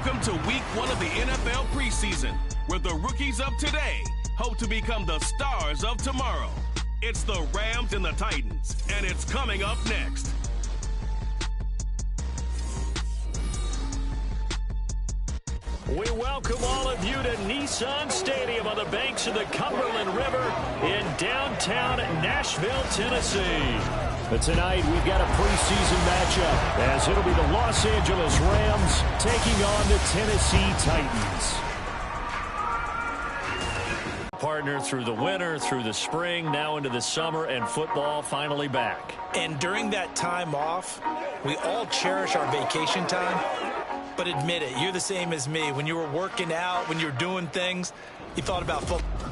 Welcome to week 1 of the NFL preseason, where the rookies of today hope to become the stars of tomorrow. It's the Rams and the Titans, and it's coming up next. We welcome all of you to Nissan Stadium on the banks of the Cumberland River in downtown Nashville, Tennessee. But tonight we've got a preseason matchup as it'll be the Los Angeles Rams taking on the Tennessee Titans. Partner through the winter, through the spring, now into the summer, and football finally back. And during that time off, we all cherish our vacation time. But admit it, you're the same as me. When you were working out, when you were doing things, you thought about football.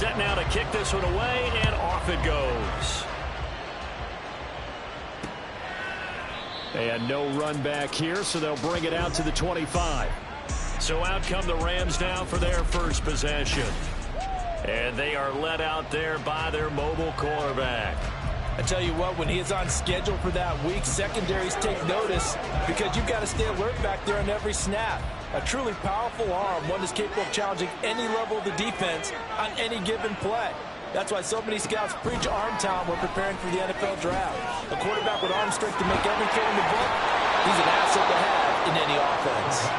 Set now to kick this one away, and off it goes. And no run back here, so they'll bring it out to the 25. So out come the Rams now for their first possession. And they are led out there by their mobile quarterback. I tell you what, when he is on schedule for that week, secondaries take notice because you've got to stay alert back there on every snap. A truly powerful arm, one that's capable of challenging any level of the defense on any given play. That's why so many scouts preach arm talent when preparing for the NFL draft. A quarterback with arm strength to make every throw in the book, he's an asset to have in any offense.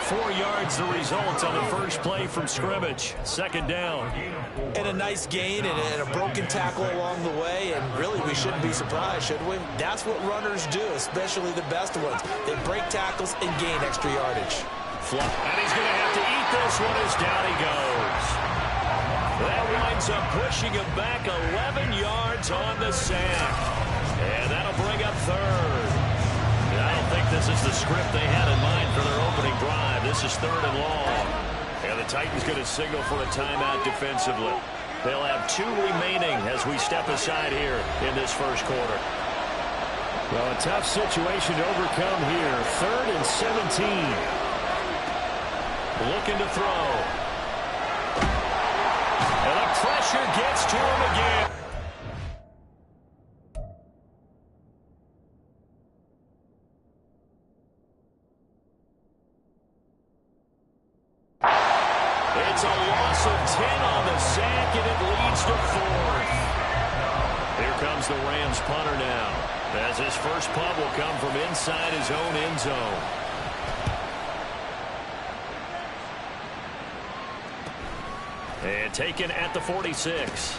4 yards the result on the first play from scrimmage. Second down. And a nice gain and a broken tackle along the way, and really we shouldn't be surprised, should we? That's what runners do, especially the best ones. They break tackles and gain extra yardage. And he's going to have to eat this one as down he goes. That winds up pushing him back 11 yards on the sack. And that'll bring up third. I don't think this is the script they had in mind for their opening drive. This is 3rd and long. And the Titans going to signal for a timeout defensively. They'll have 2 remaining as we step aside here in this first quarter. Well, a tough situation to overcome here. 3rd and 17. Looking to throw. And the pressure gets to him again. It's a loss of 10 on the sack, and it leads to 4th. Here comes the Rams punter now, as his first punt will come from inside his own end zone. And taken at the 46.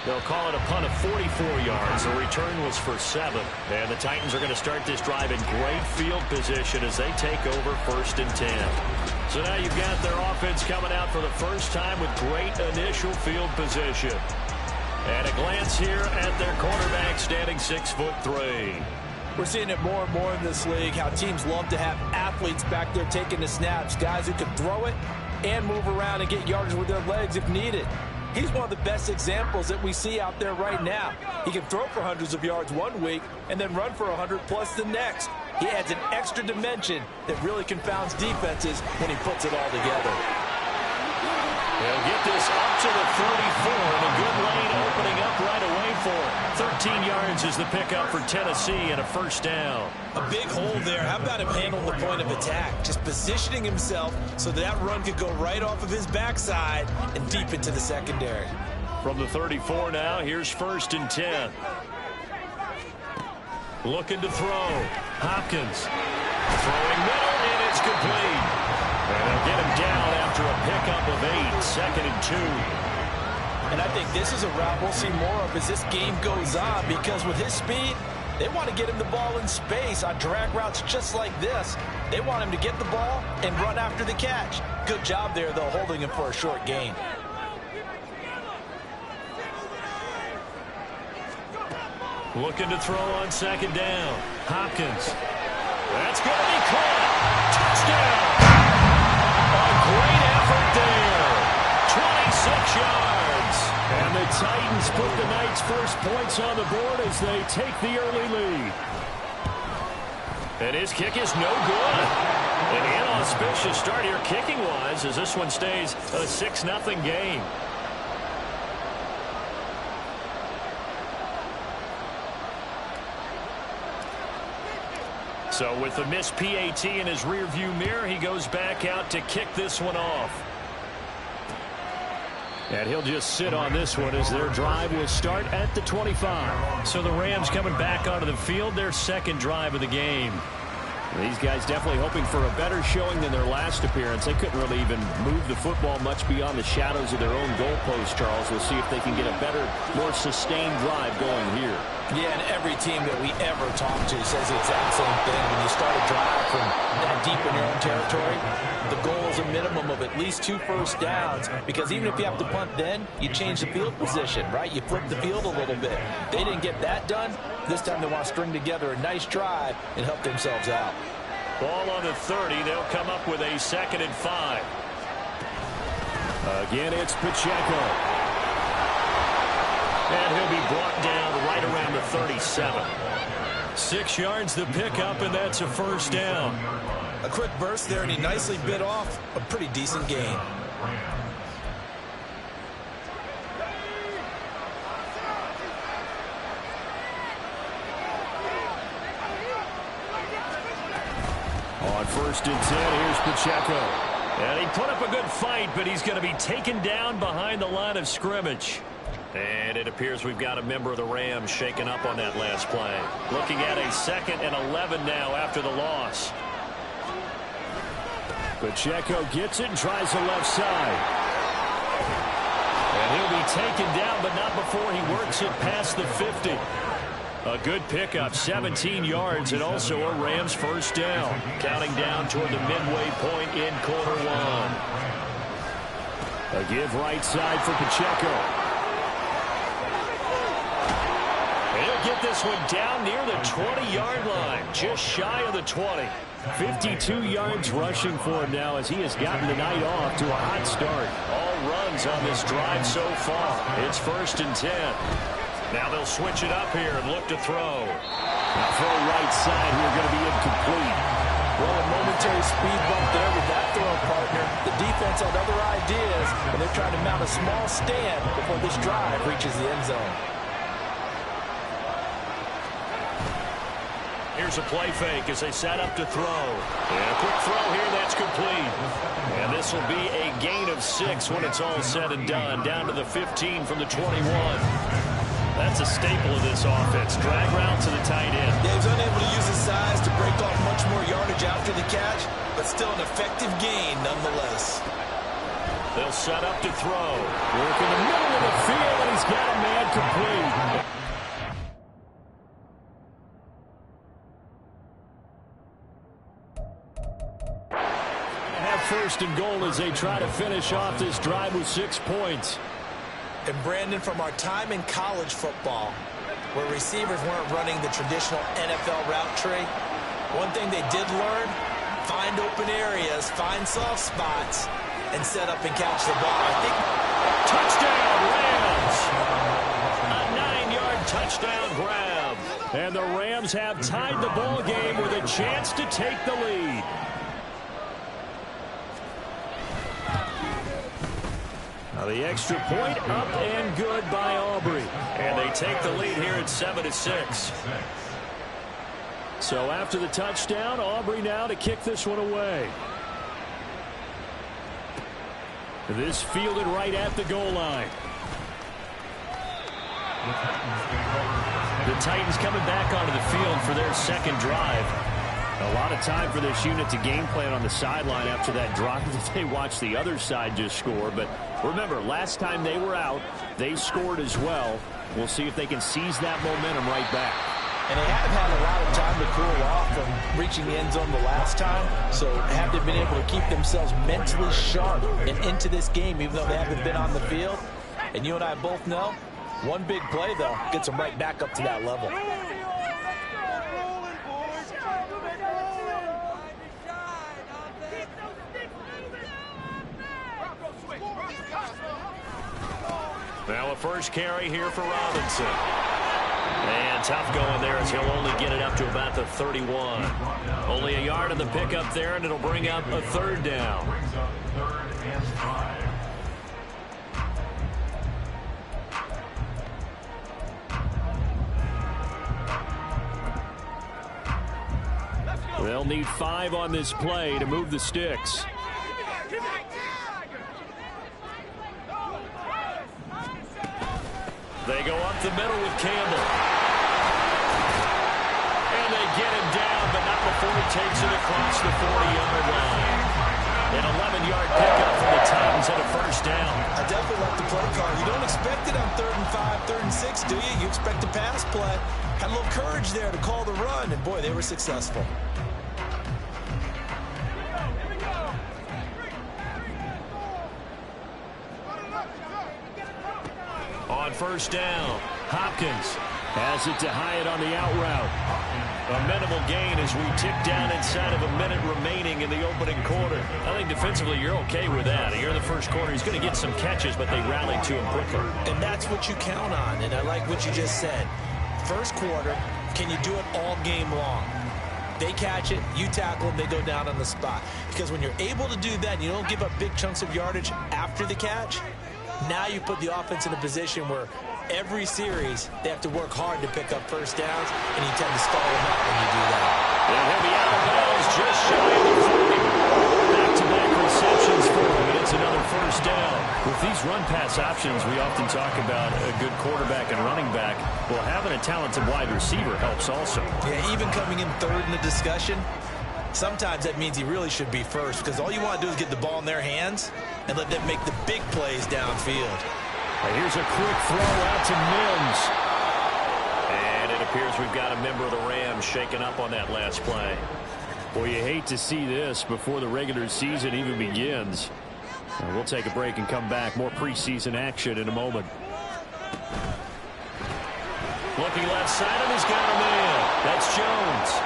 They'll call it a punt of 44 yards. The return was for 7. And the Titans are going to start this drive in great field position as they take over 1st and 10. So now you've got their offense coming out for the first time with great initial field position. And a glance here at their quarterback standing 6'3". We're seeing it more and more in this league, how teams love to have athletes back there taking the snaps, guys who can throw it and move around and get yardage with their legs if needed. He's one of the best examples that we see out there right now. He can throw for hundreds of yards one week and then run for 100+ the next. He adds an extra dimension that really confounds defenses when he puts it all together. They'll get this up to the 34, and a good lane opening up right away for it. 13 yards is the pickup for Tennessee and a first down. A big hole there. How about him handling the point of attack? Just positioning himself so that run could go right off of his backside and deep into the secondary. From the 34 now, here's 1st and 10. Looking to throw. Hopkins. Throwing middle, and it's complete. And they'll get him down after a pickup of 8. 2nd and 2. And I think this is a route we'll see more of as this game goes on, because with his speed, they want to get him the ball in space on drag routes just like this. They want him to get the ball and run after the catch. Good job there, though, holding him for a short gain. Looking to throw on 2nd down. Hopkins. That's going to be caught. Touchdown. A great effort there. 26 yards. And the Titans put the Knights' first points on the board as they take the early lead. And his kick is no good. An inauspicious start here kicking-wise as this one stays a 6-0 game. So with the missed PAT in his rearview mirror, he goes back out to kick this one off. And he'll just sit on this one as their drive will start at the 25. So the Rams coming back onto the field, their 2nd drive of the game. These guys definitely hoping for a better showing than their last appearance. They couldn't really even move the football much beyond the shadows of their own goalpost, Charles. We'll see if they can get a better, more sustained drive going here. Yeah, and every team that we ever talk to says the exact same thing. When you start a drive from that deep in your own territory, the goal is a minimum of at least 2 first downs, because even if you have to punt then, you change the field position, right? You flip the field a little bit. They didn't get that done. This time they want to string together a nice drive and help themselves out. Ball on the 30. They'll come up with a 2nd and 5. Again, it's Pacheco. And he'll be brought down right around the 37. 6 yards the pickup, and that's a first down. A quick burst there, and he nicely bit off a pretty decent gain. On 1st and 10, here's Pacheco. And he put up a good fight, but he's going to be taken down behind the line of scrimmage. And it appears we've got a member of the Rams shaken up on that last play. Looking at a 2nd and 11 now after the loss. Pacheco gets it and tries the left side. And he'll be taken down, but not before he works it past the 50. A good pickup, 17 yards, and also a Rams first down. Counting down toward the midway point in quarter 1. A give right side for Pacheco. He'll get this one down near the 20-yard line, just shy of the 20. 52 yards rushing for him now as he has gotten the night off to a hot start. All runs on this drive so far. It's 1st and 10. Now they'll switch it up here and look to throw. Now throw right side here, going to be incomplete. Well, a momentary speed bump there with that throw partner. The defense had other ideas, and they're trying to mount a small stand before this drive reaches the end zone. Here's a play fake as they set up to throw. And a quick throw here, that's complete. And this will be a gain of 6 when it's all said and done. Down to the 15 from the 21. That's a staple of this offense. Drag route to the tight end. Dave's unable to use his size to break off much more yardage after the catch, but still an effective gain nonetheless. They'll set up to throw. Work in the middle of the field, and he's got a man complete. First and goal as they try to finish off this drive with 6 points. And Brandon, from our time in college football, where receivers weren't running the traditional NFL route tree, one thing they did learn, find open areas, find soft spots, and set up and catch the ball. I think touchdown, Rams! A 9-yard touchdown grab. And the Rams have tied the ball game with a chance to take the lead. Now the extra point up and good by Aubrey. And they take the lead here at 7-6. So after the touchdown, Aubrey now to kick this one away. This fielded right at the goal line. The Titans coming back onto the field for their second drive. A lot of time for this unit to game plan on the sideline after that drive that they watched the other side just score. But remember, last time they were out, they scored as well. We'll see if they can seize that momentum right back. And they have had a lot of time to cool off from reaching the end zone the last time. So have they been able to keep themselves mentally sharp and into this game, even though they haven't been on the field? And you and I both know, one big play, though, gets them right back up to that level. Now a first carry here for Robinson. And tough going there as he'll only get it up to about the 31. Only a yard on the pickup there, and it'll bring up a 3rd down. They'll need 5 on this play to move the sticks. They go up the middle with Campbell. And they get him down, but not before he takes it across the 40-yard line. An 11-yard pickup for the Titans and a first down. I definitely like the play call. You don't expect it on 3rd and 5, 3rd and 6, do you? You expect a pass play. Had a little courage there to call the run, and boy, they were successful. On first down, Hopkins Has it to Hyatt on the out route. A minimal gain as we tick down inside of a minute remaining in the opening quarter. I think defensively you're okay with that. Here in the first quarter, he's going to get some catches, but they rallied to him quickly. And that's what you count on, and I like what you just said. First quarter, can you do it all game long? They catch it, you tackle them, they go down on the spot. Because when you're able to do that and you don't give up big chunks of yardage after the catch, now you put the offense in a position where every series they have to work hard to pick up first downs, and you tend to stall them out when you do that. And he'll be out of bounds just shy of the 40. Back-to-back receptions for him, and it's another first down. With these run-pass options, we often talk about a good quarterback and running back. Well, having a talented wide receiver helps also. Yeah, even coming in third in the discussion, sometimes that means he really should be first, because all you want to do is get the ball in their hands and let them make the big plays downfield. Here's a quick throw out to Mims. And it appears we've got a member of the Rams shaken up on that last play. Well, you hate to see this before the regular season even begins. We'll take a break and come back. More preseason action in a moment. Looking left side, and he's got him in. That's Jones.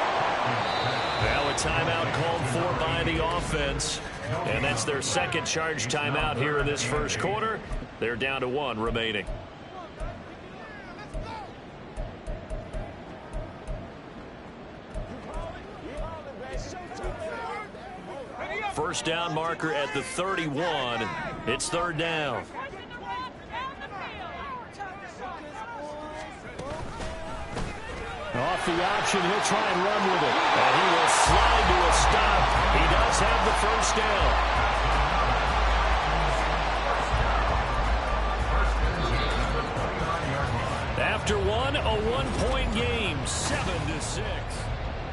Now a timeout called for by the offense. And that's their second charge timeout here in this first quarter. They're down to 1 remaining. First down marker at the 31. It's third down. Off the option, he'll try and run with it. And he will slide to a stop. He does have the first down. After one, a 1-point game, 7-6.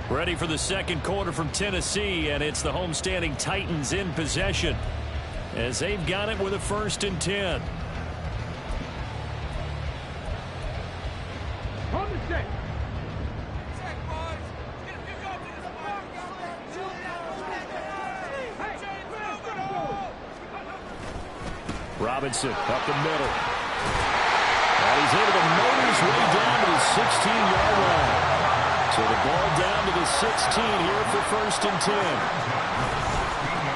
Ready for the second quarter from Tennessee, and it's the homestanding Titans in possession as they've got it with a 1st and 10. Robinson up the middle. And he's able to motor his way down to the 16-yard line. So the ball down to the 16 here for 1st and 10.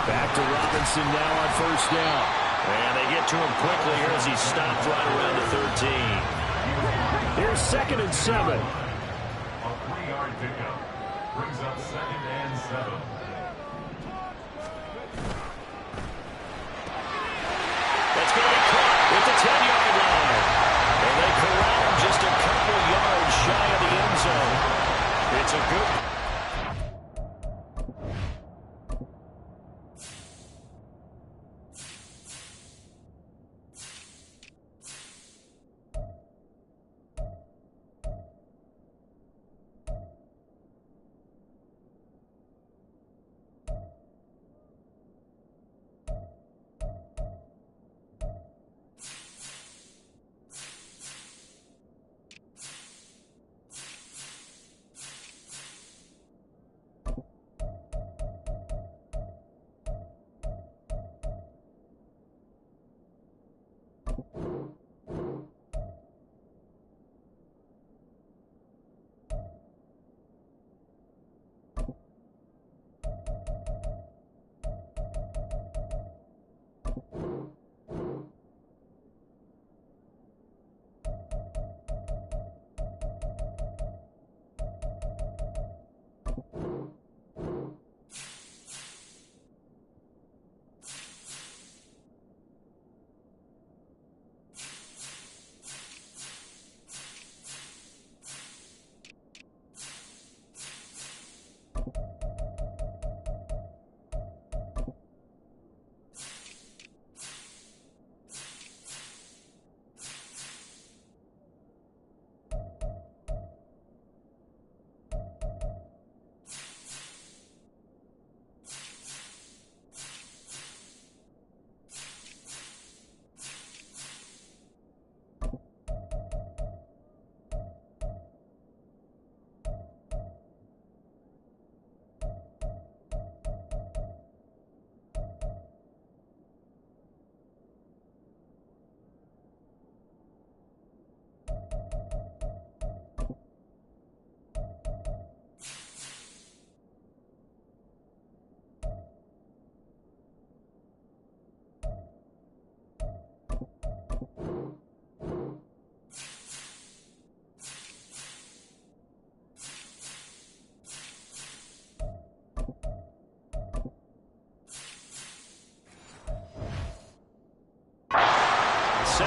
Back to Robinson now on 1st down. And they get to him quickly here as he stopped right around the 13. Here's 2nd and 7. A 3-yard pickup brings up 2nd and 7. That's going to be caught at the 10-yard line. And they corral him just a couple yards shy of the end zone. It's a good...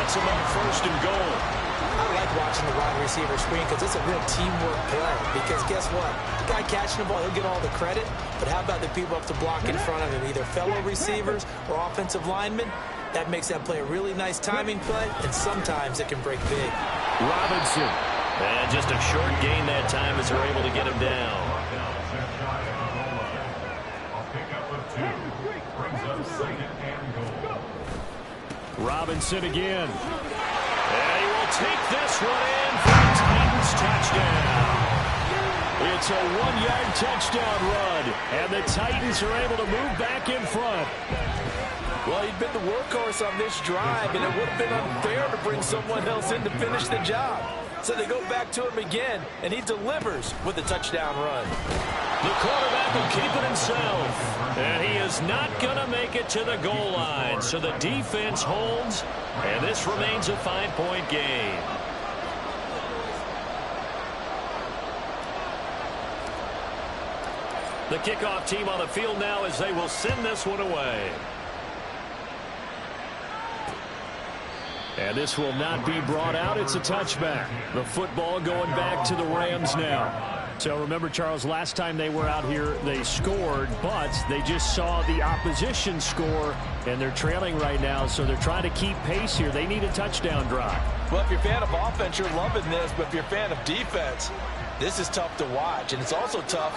sets him up first and goal. I like watching the wide receiver screen because it's a real teamwork play. Because guess what? The guy catching the ball, he'll get all the credit. But how about the people up to block in front of him, either fellow receivers or offensive linemen? That makes that play a really nice timing play, and sometimes it can break big. Robinson. And just a short gain that time as they're able to get him down. Robinson again. And he will take this one in for the Titans touchdown. It's a 1-yard touchdown run, and the Titans are able to move back in front. Well, he'd been the workhorse on this drive, and it would have been unfair to bring someone else in to finish the job. So they go back to him again, and he delivers with a touchdown run. The quarterback will keep it himself, and he is not going to make it to the goal line. So the defense holds, and this remains a 5-point game. The kickoff team on the field now as they will send this one away. And this will not be brought out. It's a touchback. The football going back to the Rams now. So remember, Charles, last time they were out here, they scored, but they just saw the opposition score, and they're trailing right now, so they're trying to keep pace here. They need a touchdown drive. Well, if you're a fan of offense, you're loving this, but if you're a fan of defense, this is tough to watch, and it's also tough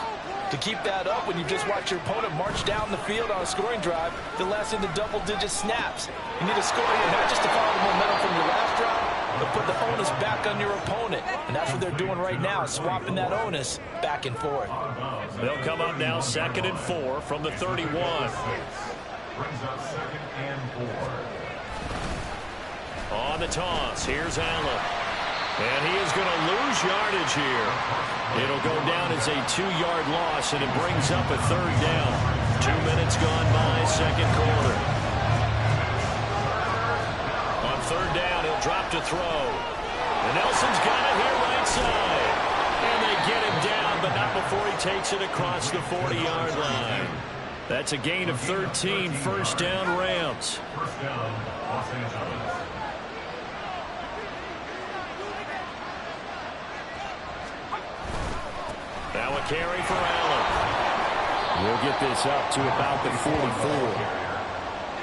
to keep that up when you just watch your opponent march down the field on a scoring drive that lasts into double-digit snaps. You need to score here, not just to follow the momentum from your last drive, but put the onus back on your opponent. And that's what they're doing right now, swapping that onus back and forth. They'll come up now 2nd and 4 from the 31. Brings up 2nd and 4. On the toss, here's Allen. And he is going to lose yardage here. It'll go down as a 2-yard loss, and it brings up a 3rd down. 2 minutes gone by, 2nd quarter. On 3rd down, he'll drop to throw. And Nelson's got it here right side. And they get him down, but not before he takes it across the 40-yard line. That's a gain of 13, 1st down Rams. 1st down, Los Angeles. Now a carry for Allen. We'll get this up to about the 44.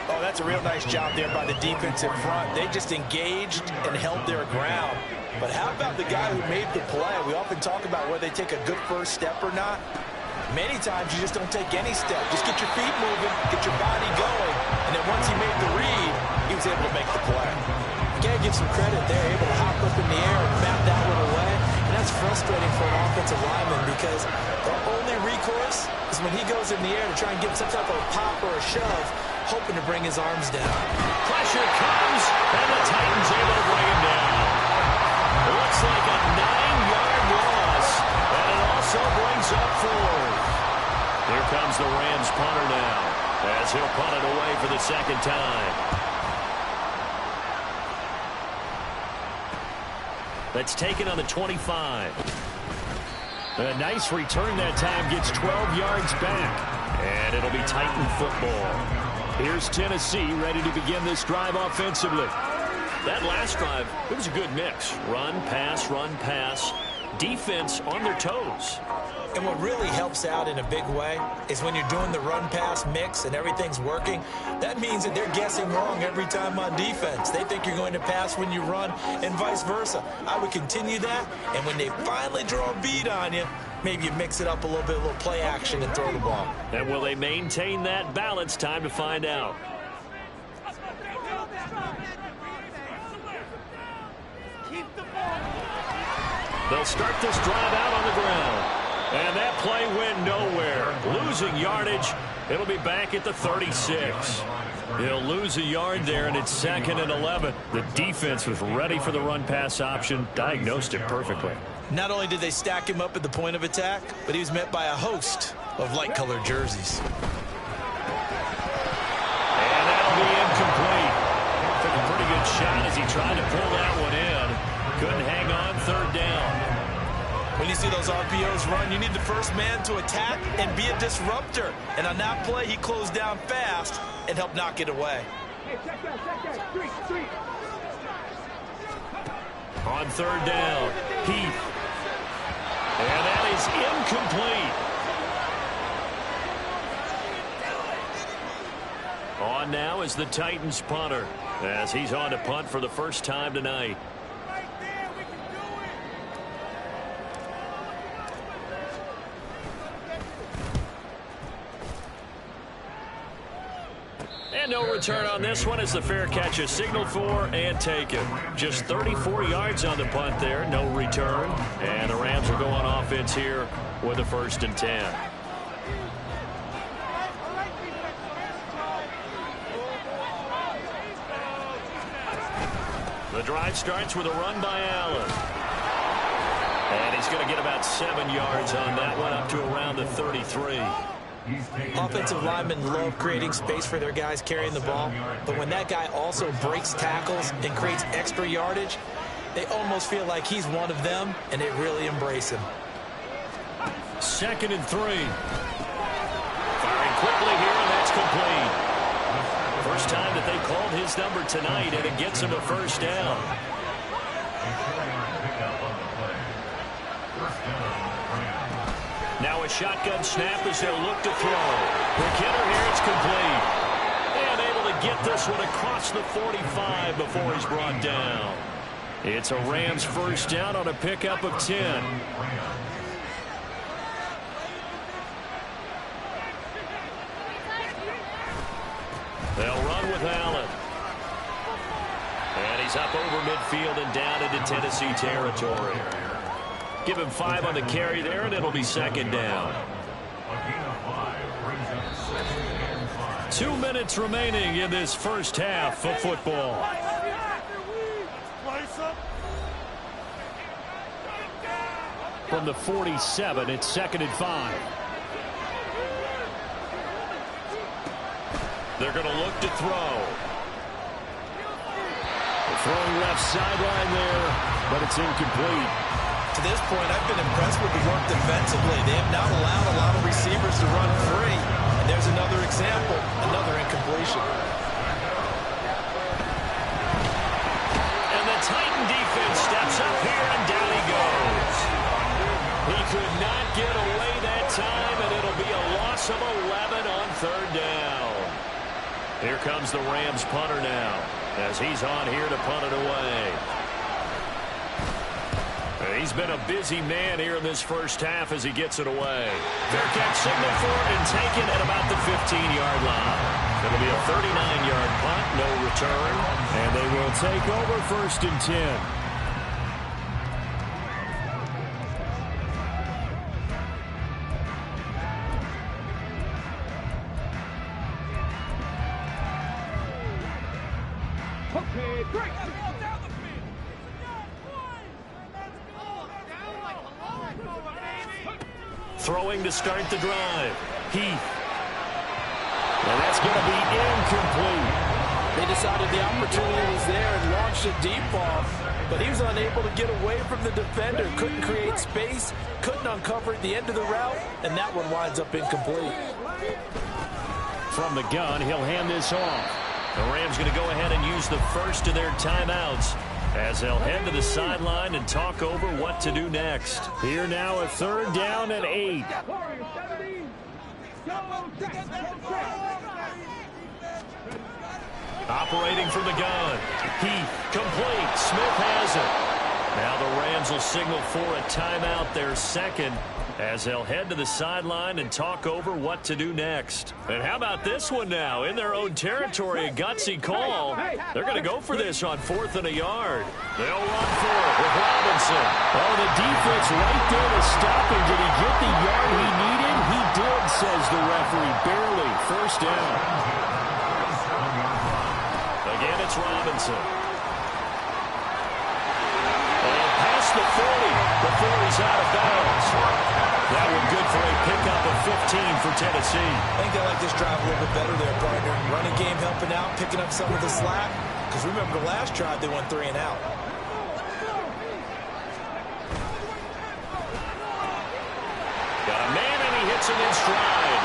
Oh, that's a real nice job there by the defensive front. They just engaged and held their ground. But how about the guy who made the play? We often talk about whether they take a good first step or not. Many times you just don't take any step. Just get your feet moving, get your body going. And then once he made the read, he was able to make the play. You gotta give some credit there, able to hop up in the air and bat that one away. And that's frustrating for an offensive lineman because their only recourse is when he goes in the air to try and give some type of a pop or a shove, hoping to bring his arms down. Pressure comes, and the Titans able to bring him down. It looks like a 9-yard loss, and it also brings up 4th. Here comes the Rams punter now, as he'll punt it away for the 2nd time. That's taken on the 25. A nice return that time, gets 12 yards back. And it'll be Titan football. Here's Tennessee ready to begin this drive offensively. That last drive, it was a good mix. Run, pass, defense on their toes. And what really helps out in a big way is when you're doing the run-pass mix and everything's working, that means that they're guessing wrong every time on defense. They think you're going to pass when you run and vice versa. I would continue that, and when they finally draw a beat on you, maybe you mix it up a little bit, a little play action and throw the ball. And will they maintain that balance? Time to find out. They'll start this drive out on the ground. And that play went nowhere. Losing yardage. It'll be back at the 36. He'll lose a yard there, and it's 2nd and 11. The defense was ready for the run-pass option, diagnosed it perfectly. Not only did they stack him up at the point of attack, but he was met by a host of light-colored jerseys. And that'll be incomplete. Took a pretty good shot as he tried to pull that one in. Couldn't hang on, 3rd down. When you see those RPOs run, you need the first man to attack and be a disruptor. And on that play, he closed down fast and helped knock it away. On third down, Heath. And that is incomplete. On now is the Titans punter, as he's on to punt for the first time tonight. And no return on this one as the fair catch is signaled for and taken. Just 34 yards on the punt there, no return. And the Rams will go on offense here with a 1st and 10. The drive starts with a run by Allen. And he's going to get about 7 yards on that one, up to around the 33. Offensive linemen love creating space for their guys carrying the ball, but when that guy also breaks tackles and creates extra yardage, they almost feel like he's one of them, and they really embrace him. 2nd and 3. Firing quickly here, and that's complete. First time that they called his number tonight, and it gets him a 1st down. Now a shotgun snap as they'll look to throw. McKinnon here, it's complete. And able to get this one across the 45 before he's brought down. It's a Rams 1st down on a pickup of 10. They'll run with Allen. And he's up over midfield and down into Tennessee territory. Give him 5 on the carry there, and it'll be 2nd down. 2 minutes remaining in this first half of football. From the 47, it's 2nd and 5. They're going to look to throw. Throwing left sideline there, but it's incomplete. To this point, I've been impressed with the work defensively. They have not allowed a lot of receivers to run free. And there's another example, another incompletion. And the Titan defense steps up here, and down he goes. He could not get away that time, and it'll be a loss of 11 on 3rd down. Here comes the Rams punter now, as he's on here to punt it away. He's been a busy man here in this first half as he gets it away. Fair catch signal for it and taken at about the 15-yard line. It'll be a 39-yard punt, no return, and they will take over 1st and 10. Okay, great. Throwing to start the drive. Heath. And that's going to be incomplete. They decided the opportunity was there and launched a deep ball, but he was unable to get away from the defender. Couldn't create space, couldn't uncover at the end of the route, and that one winds up incomplete. From the gun, he'll hand this off. The Rams going to go ahead and use the first of their timeouts as they'll head to the sideline and talk over what to do next. Here now, a 3rd down and 8. Operating from the gun. Heath, complete. Smith has it. Now the Rams will signal for a timeout, their 2nd, as they'll head to the sideline and talk over what to do next. And how about this one now? In their own territory, a gutsy call. They're going to go for this on 4th and a yard. They'll run for it with Robinson. Oh, the defense right there to stop him. Did he get the yard he needed? He did, says the referee. Barely. 1st down. Again, it's Robinson. And past the 40 before he's out of bounds. That one good for a pickup of 15 for Tennessee. I think they like this drive a little bit better there, partner. Running game helping out, picking up some of the slack. Because remember the last drive, they went 3 and out. Got a man, and he hits him in stride.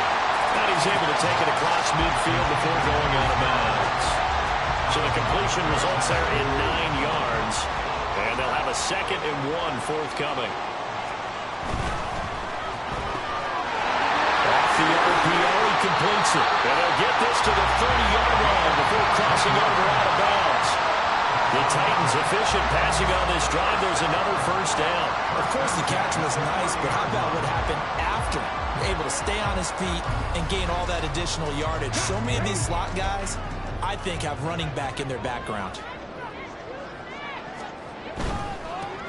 And he's able to take it across midfield before going out of bounds. So the completion results there in 9 yards. And they'll have a a 2nd and 1 forthcoming. Off the RPO, he completes it. And they'll get this to the 30-yard line before crossing over out of bounds. The Titans efficient passing on this drive. There's another first down. Of course, the catch was nice, but how about what happened after? Able to stay on his feet and gain all that additional yardage. So many of these slot guys, I think, have running back in their background.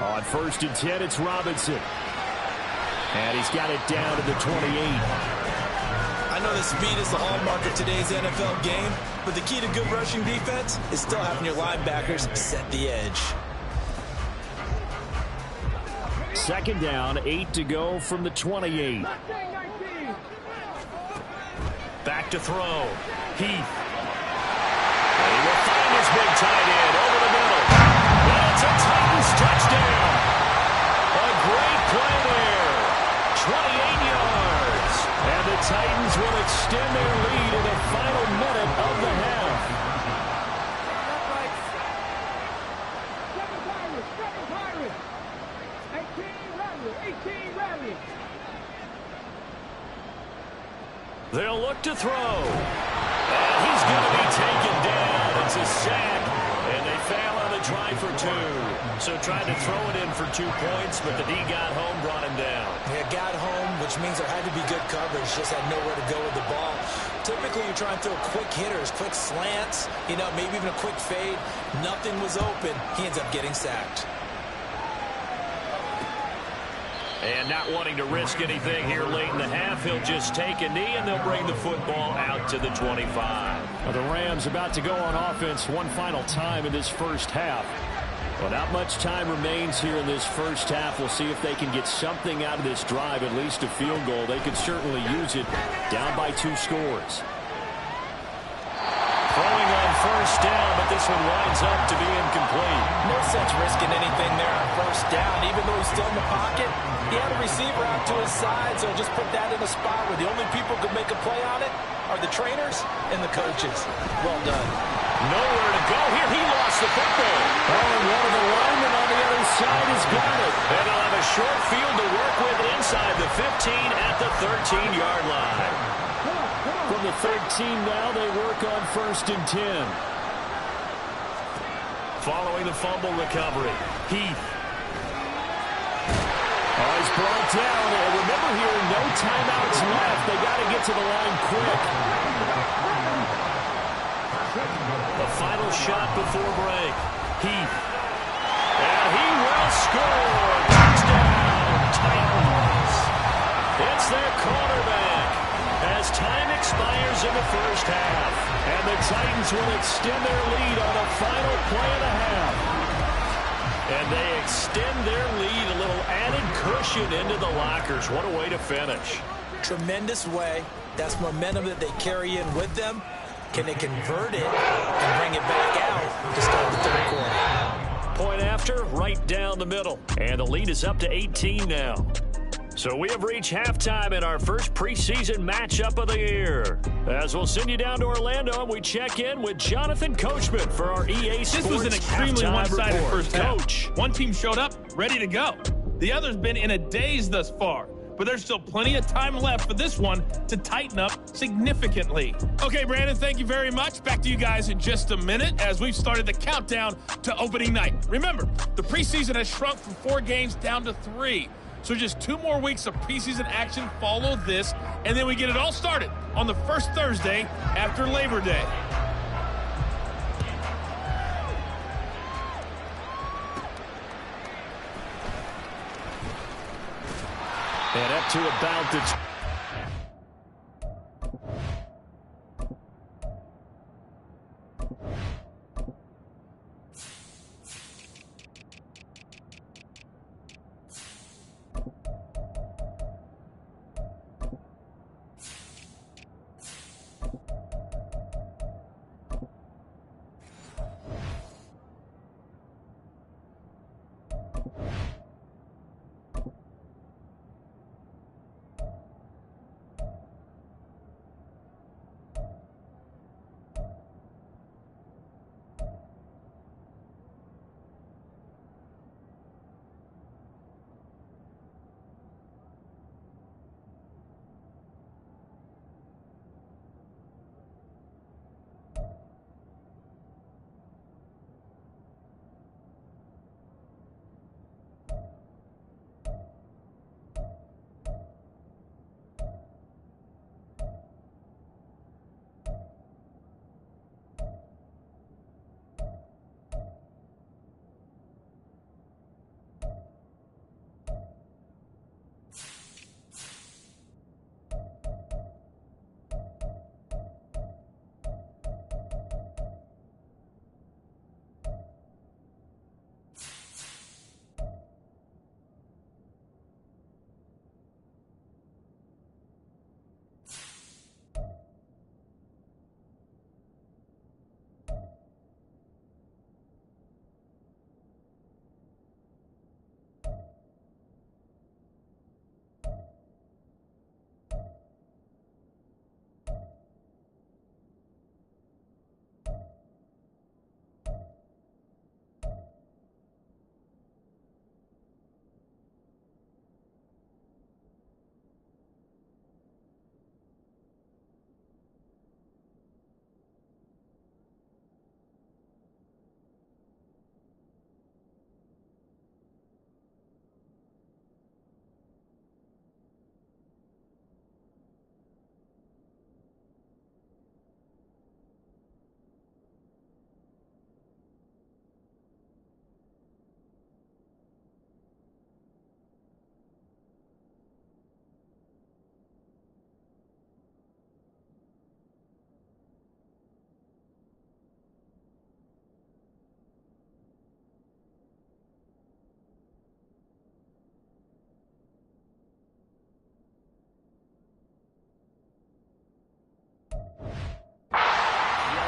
On 1st and 10, it's Robinson. And he's got it down to the 28. I know that speed is the hallmark of today's NFL game, but the key to good rushing defense is still having your linebackers set the edge. 2nd down, 8 to go from the 28. Back to throw. Heath. And he will find his big tight end over the middle. And it's a Titans touchdown. A great play there. 28 yards. And the Titans will extend their lead in the final minute of the half. They'll look to throw. And he's going to be taken down. It's a sack. And they fail on the try for 2. So tried to throw it in for 2 points, but the D got home, brought him down. Yeah, got home, which means there had to be good coverage. Just had nowhere to go with the ball. Typically, you're trying to throw quick hitters, quick slants, maybe even a quick fade. Nothing was open. He ends up getting sacked. And not wanting to risk anything here late in the half, he'll just take a knee, and they'll bring the football out to the 25. Well, the Rams about to go on offense one final time in this first half. Well, not much time remains here in this first half. We'll see if they can get something out of this drive, at least a field goal. They could certainly use it, down by 2 scores. Throwing on 1st down, but this one winds up to be incomplete. No sense risking anything there on 1st down, even though he's still in the pocket. He had a receiver out to his side, so just put that in a spot where the only people who can make a play on it are the trainers and the coaches. Well done. Nowhere to go here. He lost the football. Oh, and one of the linemen on the other side has got it. And they'll have a short field to work with inside the 15 at the 13-yard line. From the 13 now, they work on 1st and 10. Following the fumble recovery, Heath. Oh, he's brought down. And remember here, no timeouts left. They got to get to the line quick. The final shot before break. Heath. And he will score. Touchdown, Titans. It's their quarterback. As time expires in the first half. And the Titans will extend their lead on the final play of the half. And they extend their lead, a little added cushion into the lockers. What a way to finish. Tremendous way. That's momentum that they carry in with them. Can they convert it and bring it back out to start the 3rd quarter? Point after, right down the middle. And the lead is up to 18 now. So we have reached halftime in our first preseason matchup of the year. As we'll send you down to Orlando, and we check in with Jonathan Coachman for our EA Sports. This was an extremely one-sided first half. Coach. One team showed up, ready to go. The other's been in a daze thus far. But there's still plenty of time left for this one to tighten up significantly. Okay, Brandon, thank you very much. Back to you guys in just a minute as we've started the countdown to opening night. Remember, the preseason has shrunk from 4 games down to 3. So just 2 more weeks of preseason action follow this, and then we get it all started on the first Thursday after Labor Day. And up to about the...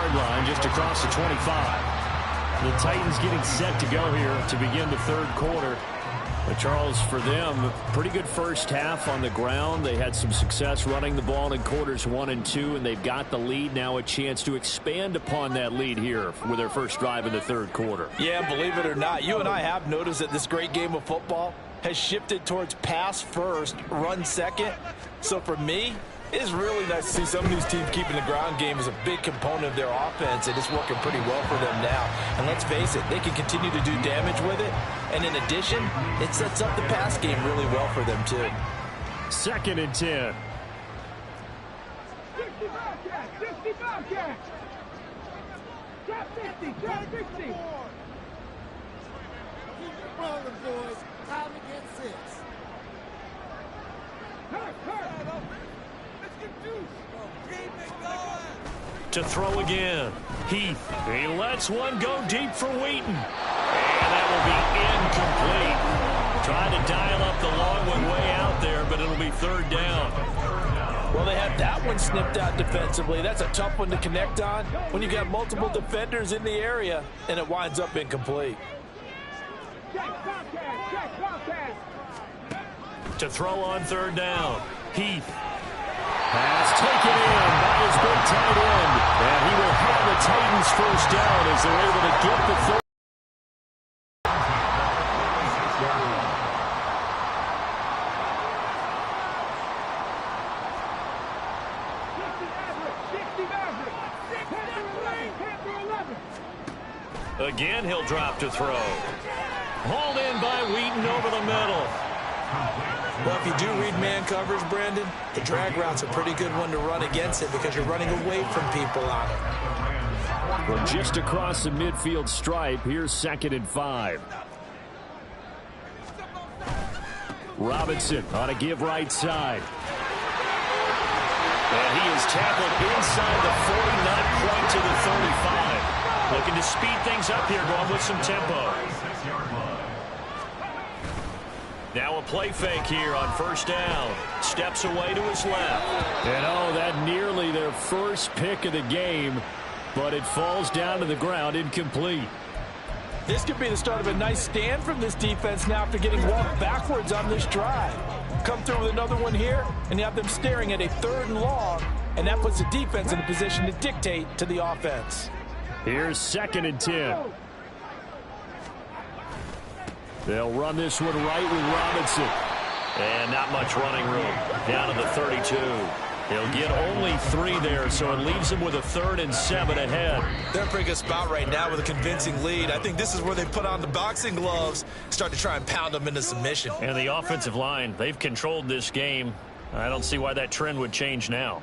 30-yard line, just across the 25. The Titans getting set to go here to begin the third quarter. But Charles, for them, pretty good first half on the ground. They had some success running the ball in quarters 1 and 2, and they've got the lead. Now a chance to expand upon that lead here with their first drive in the third quarter. Yeah, believe it or not, you and I have noticed that this great game of football has shifted towards pass first, run second. So for me, it's really nice to see some of these teams keeping the ground game as a big component of their offense, and it's working pretty well for them now. And let's face it, they can continue to do damage with it. And in addition, it sets up the pass game really well for them, too. 2nd and 10. 60 Bobcats! 60 Bobcats! Drop 60! Drop 60! Keep it rolling, boys. Time to get 6. Hurt! Let's get deuce! Keep it going! To throw again. Heath. He lets one go deep for Wheaton. And that will be incomplete. Trying to dial up the long one way out there, but it'll be 3rd down. Well, they had that one snipped out defensively. That's a tough one to connect on when you got multiple defenders in the area, and it winds up incomplete. To throw on 3rd down. Heath. Pass taken in by his big tight end. And he will have the Titans first down as they're able to get the third. Again, he'll drop to throw. Hauled in by Wheaton over the middle. Well, if you do read man coverage, Brandon, the drag route's a pretty good one to run against it because you're running away from people on it. Well, just across the midfield stripe, here's 2nd and 5. Robinson on a give right side. And he is tackled inside the 40, not quite to the 35. Looking to speed things up here, going with some tempo. Now a play fake here on 1st down. Steps away to his left. And oh, that nearly their first pick of the game, but it falls down to the ground incomplete. This could be the start of a nice stand from this defense now after getting walked backwards on this drive. Come through with another one here, and you have them staring at a 3rd and long, and that puts the defense in a position to dictate to the offense. Here's 2nd and 10. They'll run this one right with Robinson. And not much running room. Down to the 32. He'll get only 3 there, so it leaves him with a 3rd and 7 ahead. They're in a pretty good spot right now with a convincing lead. I think this is where they put on the boxing gloves, start to try and pound them into submission. And the offensive line, they've controlled this game. I don't see why that trend would change now.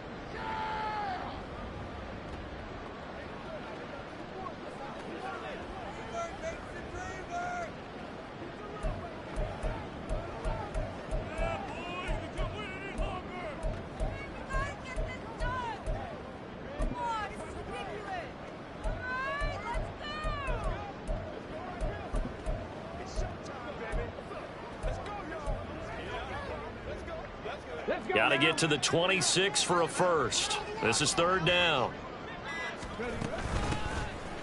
Got to get to the 26 for a first. This is 3rd down.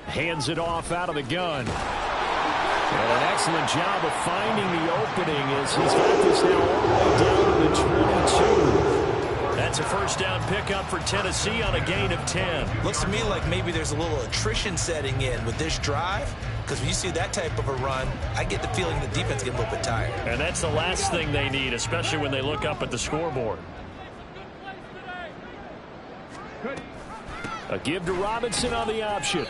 Hands it off out of the gun. And an excellent job of finding the opening as he's got this now all the way down to the 22. That's a 1st down pickup for Tennessee on a gain of 10. Looks to me like maybe there's a little attrition setting in with this drive, because when you see that type of a run, I get the feeling the defense gets a little bit tired. And that's the last thing they need, especially when they look up at the scoreboard. A give to Robinson on the option.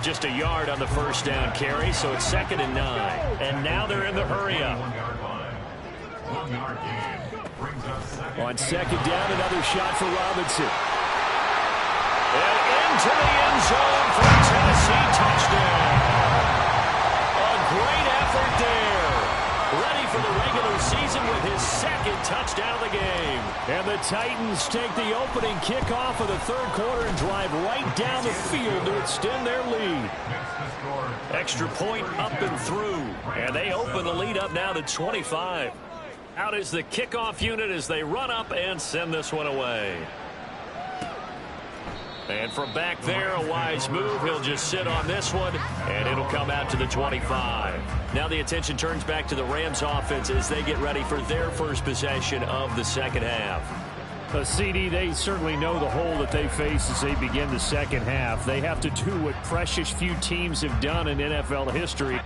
Just a yard on the 1st down carry, so it's 2nd and 9. And now they're in the hurry-up. On 2nd down, another shot for Robinson. And into the end zone for a Tennessee touchdown. A great effort there. Ready for the regular season with his 2nd touchdown of the game. And the Titans take the opening kickoff of the 3rd quarter and drive right down the field to extend their lead. Extra point up and through. And they open the lead up now to 25. Out is the kickoff unit as they run up and send this one away. And from back there, a wise move. He'll just sit on this one, and it'll come out to the 25. Now the attention turns back to the Rams offense as they get ready for their first possession of the second half. CD, they certainly know the hole that they face as they begin the second half. They have to do what precious few teams have done in NFL history.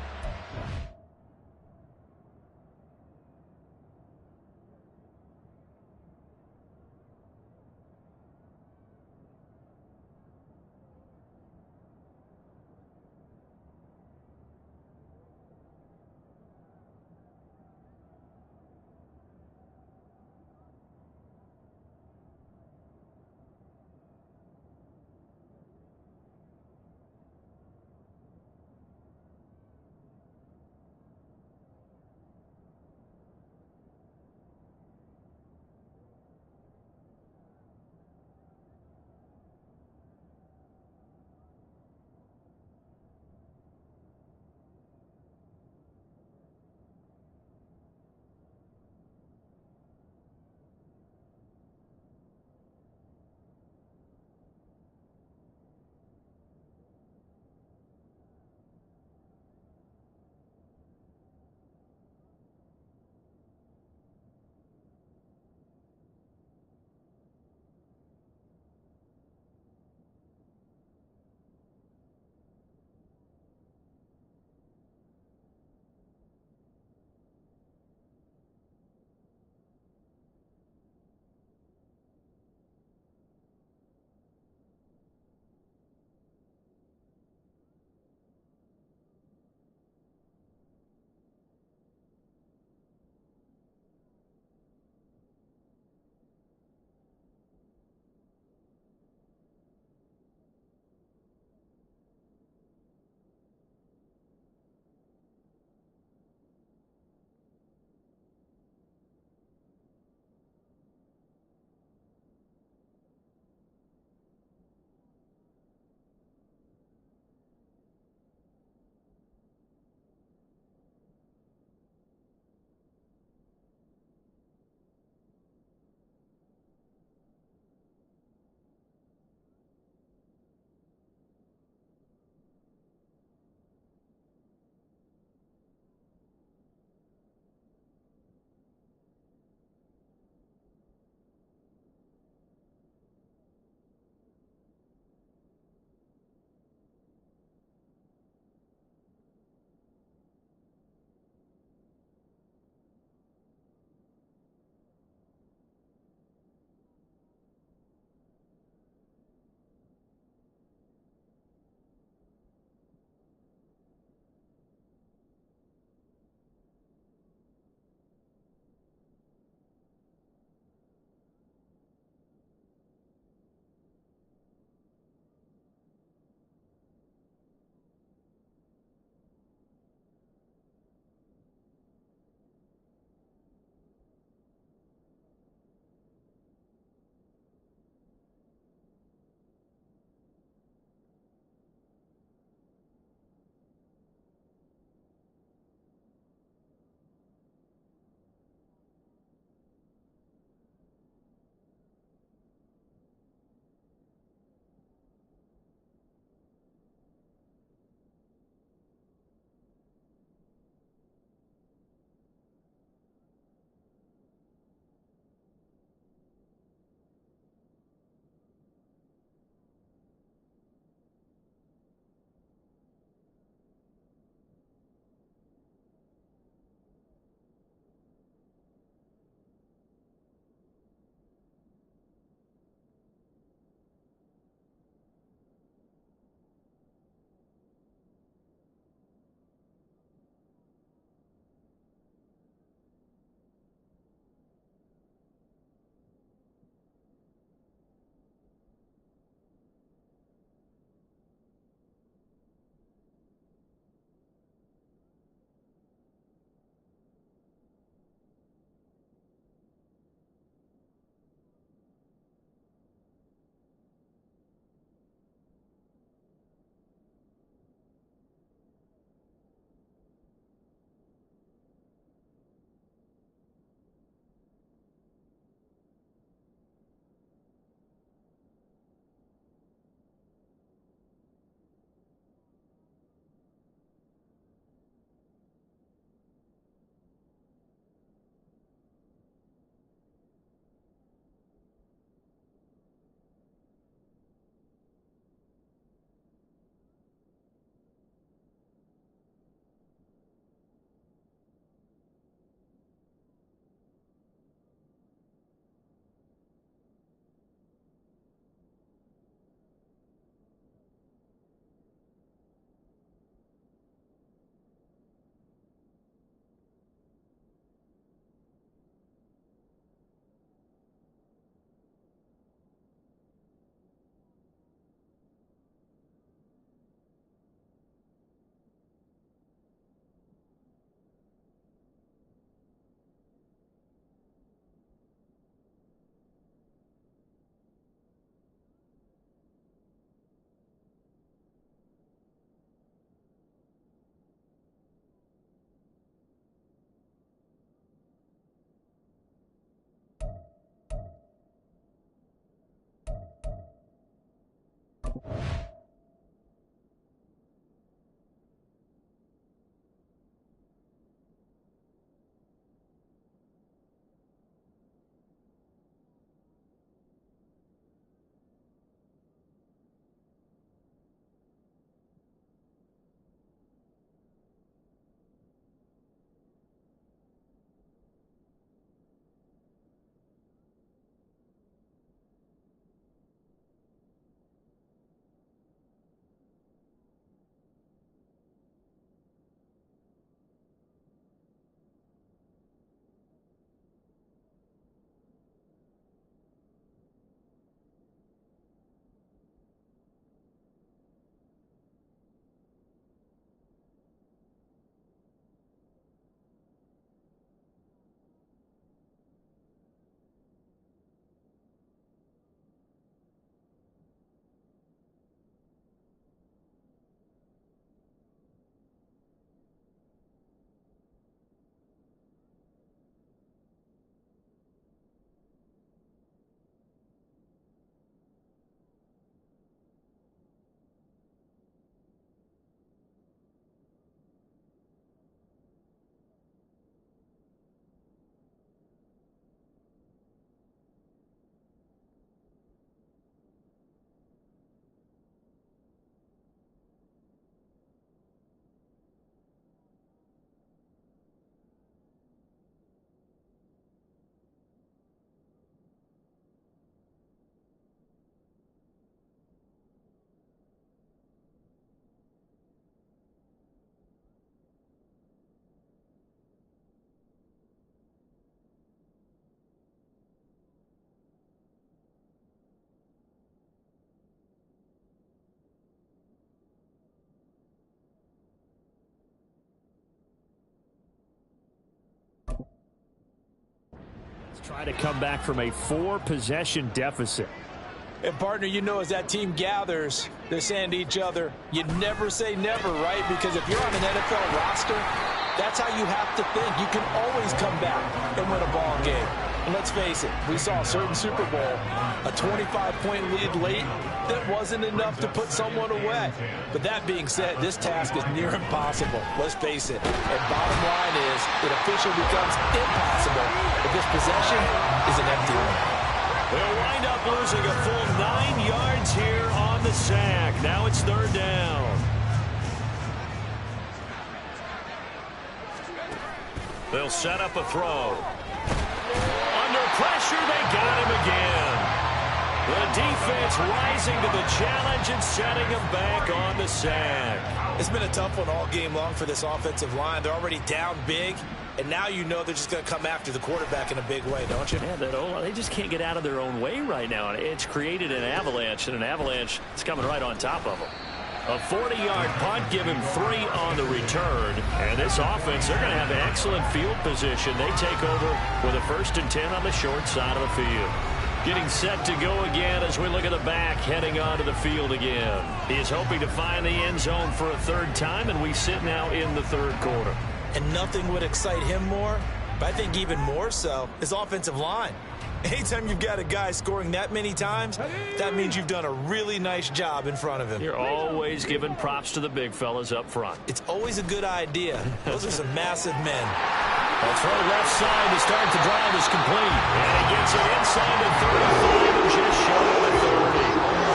Try to come back from a 4-possession deficit. And, partner, you know, as that team gathers, they're saying to each other, you never say never, right? Because if you're on an NFL roster, that's how you have to think. You can always come back and win a ball game. And let's face it, we saw a certain Super Bowl, a 25-point lead late that wasn't enough to put someone away. But that being said, this task is near impossible. Let's face it. And bottom line is, it officially becomes impossible if this possession is an empty one. They'll wind up losing a full 9 yards here on the sack. Now it's 3rd down. They'll set up a throw. Under pressure, they got him again. The defense rising to the challenge and setting him back on the sack. It's been a tough one all game long for this offensive line. They're already down big, and now you know they're just going to come after the quarterback in a big way, don't you? Man, they just can't get out of their own way right now. It's created an avalanche, and an avalanche is coming right on top of them. A 40-yard punt, give him 3 on the return. And this offense, they're going to have excellent field position. They take over with a 1st and 10 on the short side of the field. Getting set to go again as we look at the back, heading onto the field again. He is hoping to find the end zone for a 3rd time, and we sit now in the 3rd quarter. And nothing would excite him more, but I think even more so, his offensive line. Anytime you've got a guy scoring that many times, that means you've done a really nice job in front of him. You're always giving props to the big fellas up front. It's always a good idea. Those are some massive men. A throw left side to start the drive is complete. And he gets it inside the 35 and just short of the 30.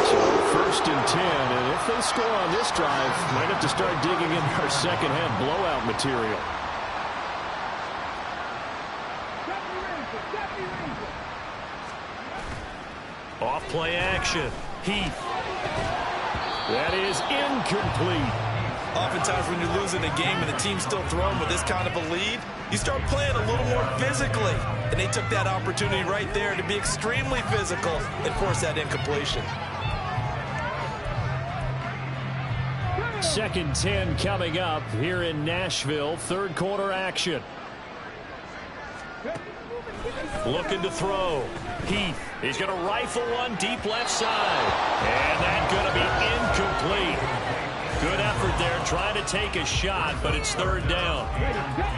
So 1st and 10, and if they score on this drive, might have to start digging in our second-half blowout material. Off play action. Heath. That is incomplete. Oftentimes when you're losing a game and the team's still throwing with this kind of a lead, you start playing a little more physically. And they took that opportunity right there to be extremely physical and force that incompletion. 2nd and 10 coming up here in Nashville. 3rd quarter action. Looking to throw. Heath. He's going to rifle one deep left side. And that's going to be incomplete. Good effort there trying to take a shot, but it's 3rd down.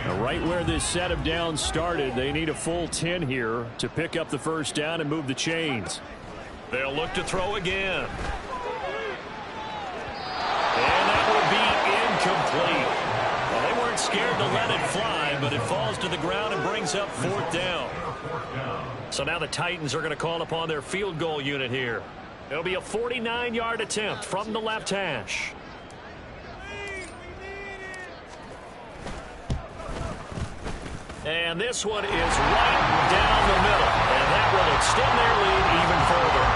Now, right where this set of downs started, they need a full 10 here to pick up the 1st down and move the chains. They'll look to throw again. And that would be incomplete. Well, they weren't scared to let it fly, but it falls to the ground and brings up 4th down. So now the Titans are going to call upon their field goal unit here. It'll be a 49-yard attempt from the left hash. And this one is right down the middle. And that will extend their lead even further.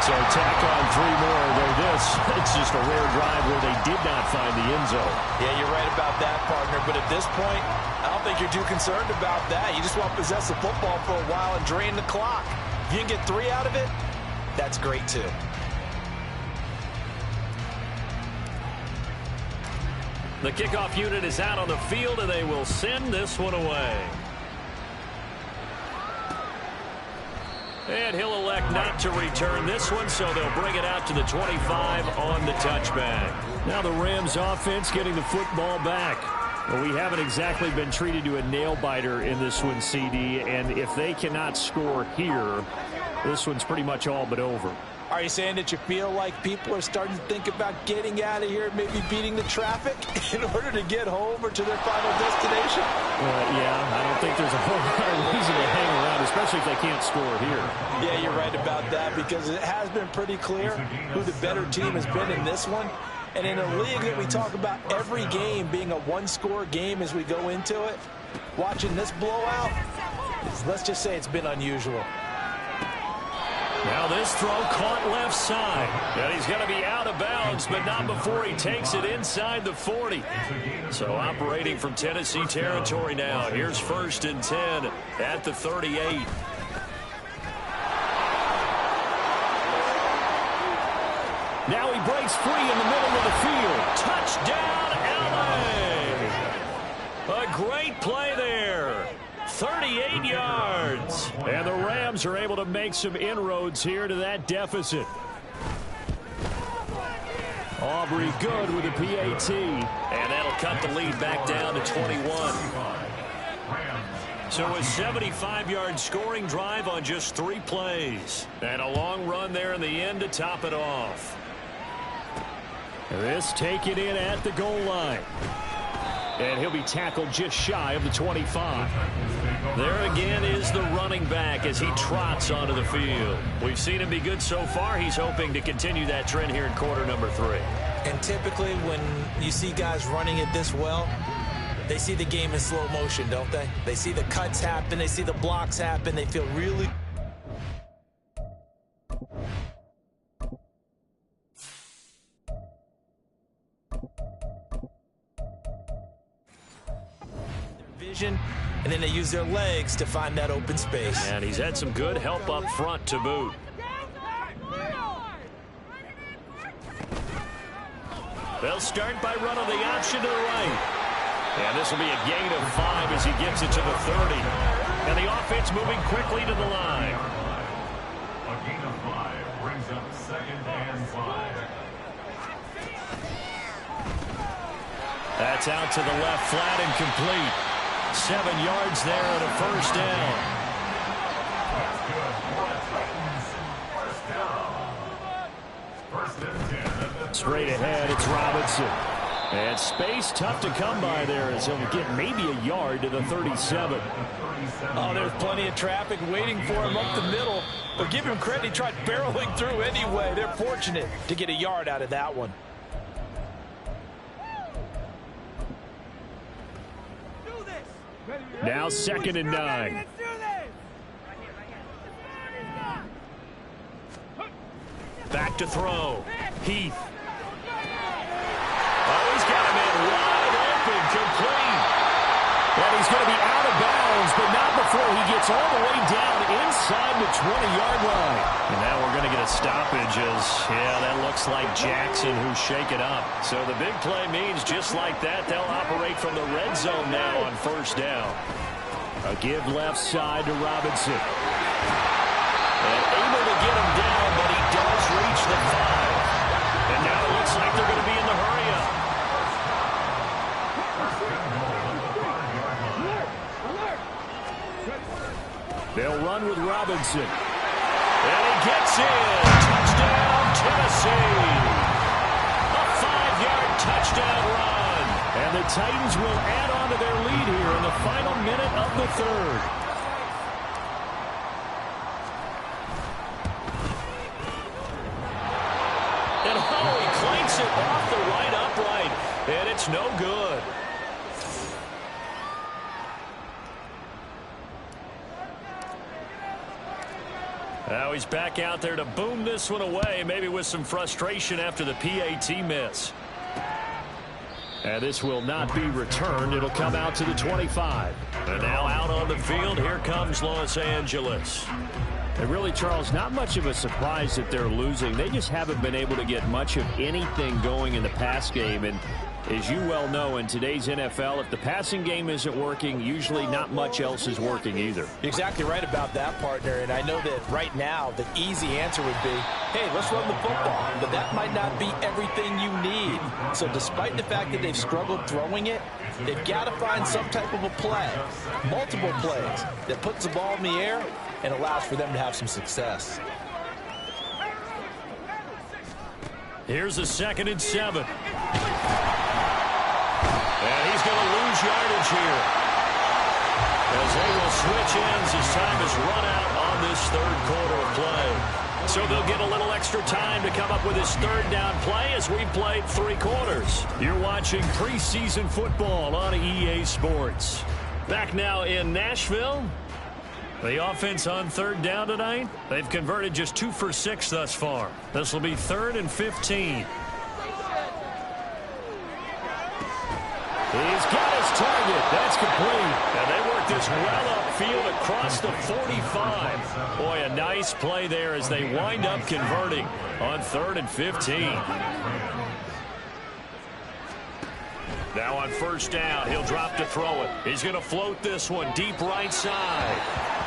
So tack on 3 more, though this, it's just a rare drive where they did not find the end zone. Yeah, you're right about that, partner. But at this point, I don't think you're too concerned about that. You just want to possess the football for a while and drain the clock. If you can get 3 out of it, that's great too. The kickoff unit is out on the field, and they will send this one away. And he'll elect not to return this one, so they'll bring it out to the 25 on the touchback. Now the Rams offense getting the football back. Well, we haven't exactly been treated to a nail-biter in this one, CD, and if they cannot score here, this one's pretty much all but over. Are you saying that you feel like people are starting to think about getting out of here, maybe beating the traffic in order to get home or to their final destination? Yeah, I don't think there's a whole lot of reason to hang around, especially if they can't score here. Yeah, you're right about that, because it has been pretty clear who the better team has been in this one. And in a league that we talk about every game being a one-score game as we go into it, watching this blowout, let's just say it's been unusual. Now this throw caught left side. And he's going to be out of bounds, but not before he takes it inside the 40. So operating from Tennessee territory now. Here's 1st and 10 at the 38. Now he breaks free in the middle of the field. Touchdown, LA! A great play there. 38 yards. And the Rams are able to make some inroads here to that deficit. Aubrey good with a PAT. And that'll cut the lead back down to 21. So a 75-yard scoring drive on just 3 plays. And a long run there in the end to top it off. This taken in at the goal line. And he'll be tackled just shy of the 25. There again is the running back as he trots onto the field. We've seen him be good so far. He's hoping to continue that trend here in quarter number 3. And typically when you see guys running it this well, they see the game in slow motion, don't they? They see the cuts happen. They see the blocks happen. They feel really... vision, and then they use their legs to find that open space. And he's had some good help up front to boot. They'll start by running the option to the right. And this will be a gain of 5 as he gets it to the 30. And the offense moving quickly to the line. A gain of 5 brings up 2nd and 5. That's out to the left, flat and complete. 7 yards there and a first down. That's good for the Titans. First down. First and 10. Straight ahead, it's Robinson. And space tough to come by there as he'll get maybe a yard to the 37. Oh, there's plenty of traffic waiting for him up the middle. But give him credit, he tried barreling through anyway. They're fortunate to get a yard out of that one. Now 2nd and 9. Back to throw. Heath. Oh, he's got him in wide open, complete. And he's going to be out of bounds, but not before he gets all the way down inside the 20-yard line. And now we're going to get a stoppage as, yeah, that looks like Jackson who's shaken up. So the big play means just like that, they'll operate from the red zone now on first down. A give left side to Robinson. And able to get him down, but he does reach the 5. And now it looks like they're going to be in the hurry-up. They'll run with Robinson. And he gets in. Touchdown, Tennessee. A 5-yard touchdown run. And the Titans will add on to their lead here in the final minute of the 3rd. And Holloway clanks it off the right upright. And it's no good. Now he's back out there to boom this one away, maybe with some frustration after the PAT miss. And this will not be returned. It'll come out to the 25. And now out on the field, here comes Los Angeles. And really, Charles, not much of a surprise that they're losing. They just haven't been able to get much of anything going in the pass game. And as you well know, in today's NFL, if the passing game isn't working, usually not much else is working either. You're exactly right about that, partner. And I know that right now the easy answer would be, hey, let's run the football. But that might not be everything you need. So despite the fact that they've struggled throwing it, they've got to find some type of a play, multiple plays, that puts the ball in the air and allows for them to have some success. Here's a 2nd and 7. And he's going to lose yardage here as they will switch ends as time is run out on this 3rd quarter of play. So they'll get a little extra time to come up with his 3rd down play as we played 3 quarters. You're watching preseason football on EA Sports. Back now in Nashville. The offense on 3rd down tonight, they've converted just 2 for 6 thus far. This will be 3rd and 15. He's got his target. That's complete. And they work this well upfield across the 45. Boy, a nice play there as they wind up converting on 3rd and 15. Now on first down, he'll drop to throw it. He's going to float this one deep right side.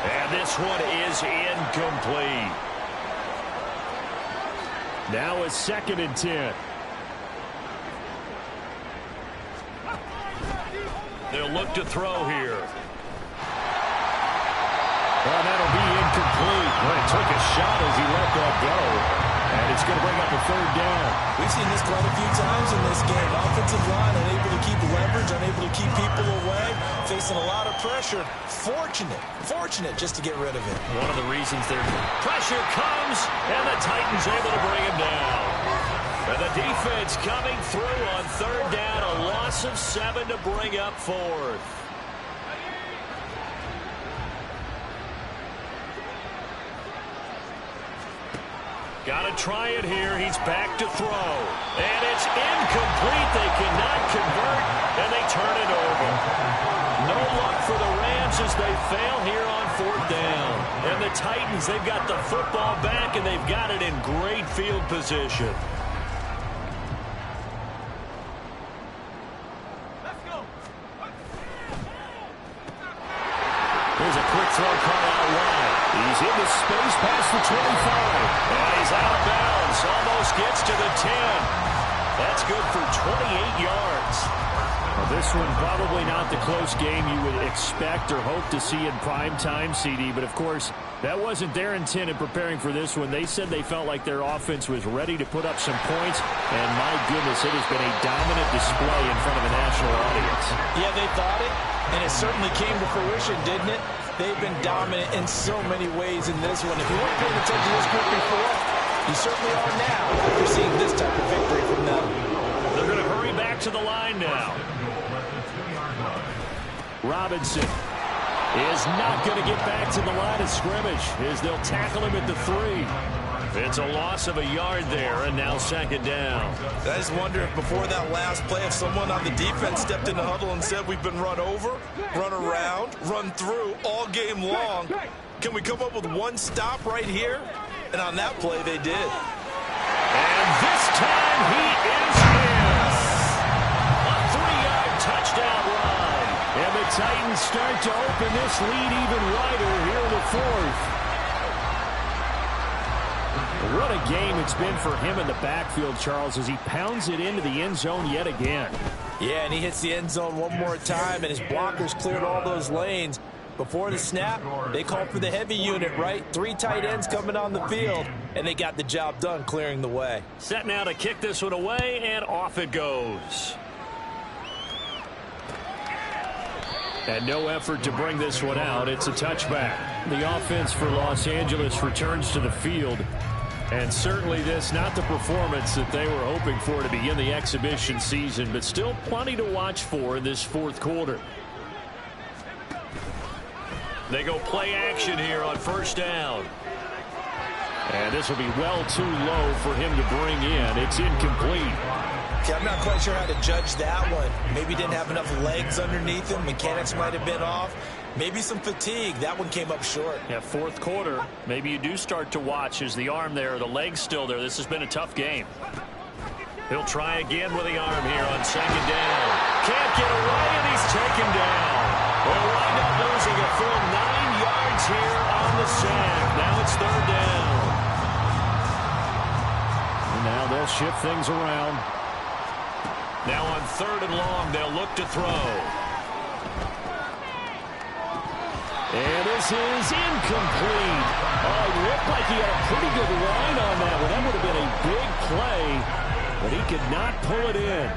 And this one is incomplete. Now a 2nd and 10. They'll look to throw here. Well, that'll be incomplete. Well, he took a shot as he let that go. And it's going to bring up a 3rd down. We've seen this quite a few times in this game. Offensive line unable to keep leverage, unable to keep people away, facing a lot of pressure. Fortunate just to get rid of it. One of the reasons their pressure comes, and the Titans able to bring him down. And the defense coming through on 3rd down, a loss of 7 to bring up 4th. Got to try it here. He's back to throw. And it's incomplete. They cannot convert, and they turn it over. No luck for the Rams as they fail here on 4th down. And the Titans, they've got the football back, and they've got it in great field position. Here's a quick throw caught out wide. He's into space past the 25. And he's out of bounds. Almost gets to the 10. That's good for 28 yards. Well, this one probably not the close game you would expect or hope to see in prime time, CD. But, of course, that wasn't their intent in preparing for this one. They said they felt like their offense was ready to put up some points. And, my goodness, it has been a dominant display in front of a national audience. Yeah, they thought it, and it certainly came to fruition, didn't it? They've been dominant in so many ways in this one. If you weren't paying attention to this group before, you certainly are now after seeing this type of victory from them. They're going to hurry back to the line now. Robinson is not going to get back to the line of scrimmage as they'll tackle him at the 3. It's a loss of a yard there, and now 2nd down. I just wonder if before that last play, if someone on the defense stepped in the huddle and said, we've been run over, run around, run through all game long. Can we come up with one stop right here? And on that play, they did. And this time he is in. A 3-yard touchdown run. And the Titans start to open this lead even wider here in the 4th. What a game it's been for him in the backfield, Charles, as he pounds it into the end zone yet again. Yeah, and he hits the end zone one more time, and his blockers cleared all those lanes. Before the snap, they called for the heavy unit, right? 3 tight ends coming on the field, and they got the job done clearing the way. Set now to kick this one away, and off it goes. And no effort to bring this one out. It's a touchback. The offense for Los Angeles returns to the field. And certainly this, not the performance that they were hoping for to begin the exhibition season, but still plenty to watch for in this 4th quarter. They go play action here on 1st down. And this will be well too low for him to bring in. It's incomplete. Okay, I'm not quite sure how to judge that one. Maybe didn't have enough legs underneath him. Mechanics might have been off. Maybe some fatigue. That one came up short. Yeah, 4th quarter. Maybe you do start to watch as the arm there, the leg's still there. This has been a tough game. He'll try again with the arm here on 2nd down. Can't get away, and he's taken down. They'll wind up losing a full 9 yards here on the sack. Now it's 3rd down. And now they'll shift things around. Now on 3rd and long, they'll look to throw. And this is incomplete. Oh, it looked like he had a pretty good line on that one. That would have been a big play, but he could not pull it in.